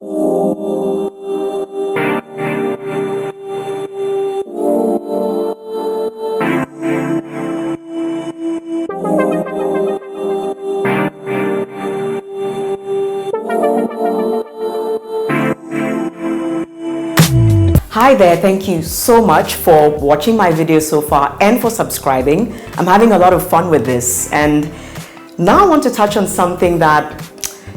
Hi there, thank you so much for watching my video so far and for subscribing. I'm having a lot of fun with this, and now I want to touch on something that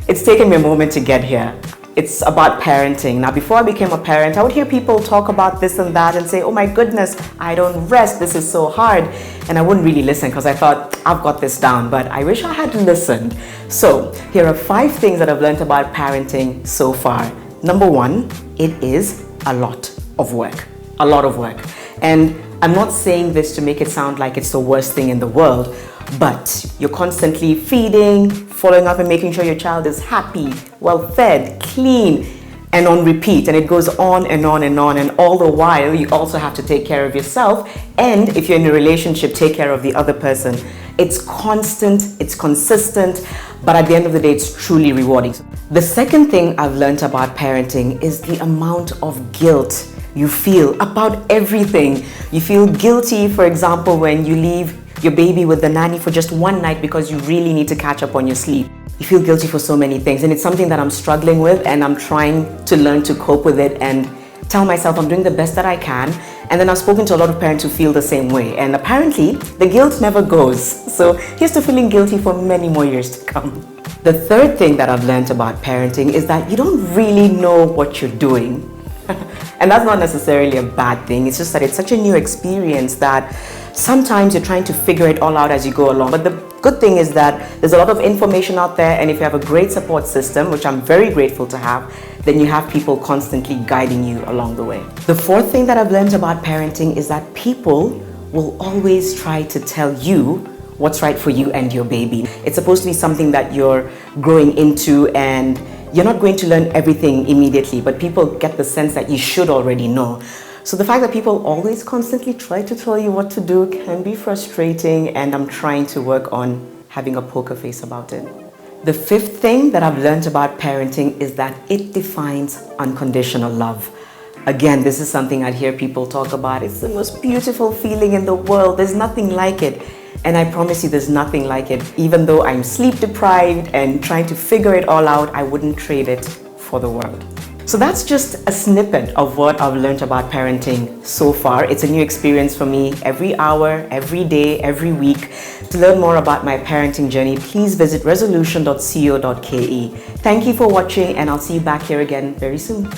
it's taken me a moment to get here. It's about parenting. Now, before I became a parent, I would hear people talk about this and that and say, oh my goodness, I don't rest, this is so hard. And I wouldn't really listen because I thought, I've got this down, but I wish I had listened. So here are 5 things that I've learned about parenting so far. Number 1, it is a lot of work. A lot of work. And I'm not saying this to make it sound like it's the worst thing in the world, but you're constantly feeding, following up and making sure your child is happy, well fed, clean, and on repeat. And it goes on and on and on. And all the while, you also have to take care of yourself. And if you're in a relationship, take care of the other person. It's constant, it's consistent, but at the end of the day, it's truly rewarding. The second thing I've learned about parenting is the amount of guilt you feel about everything. You feel guilty, for example, when you leave your baby with the nanny for just one night because you really need to catch up on your sleep. You feel guilty for so many things, and it's something that I'm struggling with, and I'm trying to learn to cope with it and tell myself I'm doing the best that I can. And then I've spoken to a lot of parents who feel the same way, and apparently the guilt never goes. So here's to feeling guilty for many more years to come. The third thing that I've learned about parenting is that you don't really know what you're doing. And that's not necessarily a bad thing. It's just that it's such a new experience that sometimes you're trying to figure it all out as you go along. But the good thing is that there's a lot of information out there, and if you have a great support system, which I'm very grateful to have, then you have people constantly guiding you along the way. The fourth thing that I've learned about parenting is that people will always try to tell you what's right for you and your baby. It's supposed to be something that you're growing into, and you're not going to learn everything immediately, but people get the sense that you should already know. So the fact that people always constantly try to tell you what to do can be frustrating, and I'm trying to work on having a poker face about it. The fifth thing that I've learned about parenting is that it defines unconditional love. Again, this is something I hear people talk about. It's the most beautiful feeling in the world. There's nothing like it. And I promise you there's nothing like it. Even though I'm sleep deprived and trying to figure it all out, I wouldn't trade it for the world. So that's just a snippet of what I've learned about parenting so far. It's a new experience for me every hour, every day, every week. To learn more about my parenting journey, please visit resolution.co.ke. Thank you for watching, and I'll see you back here again very soon.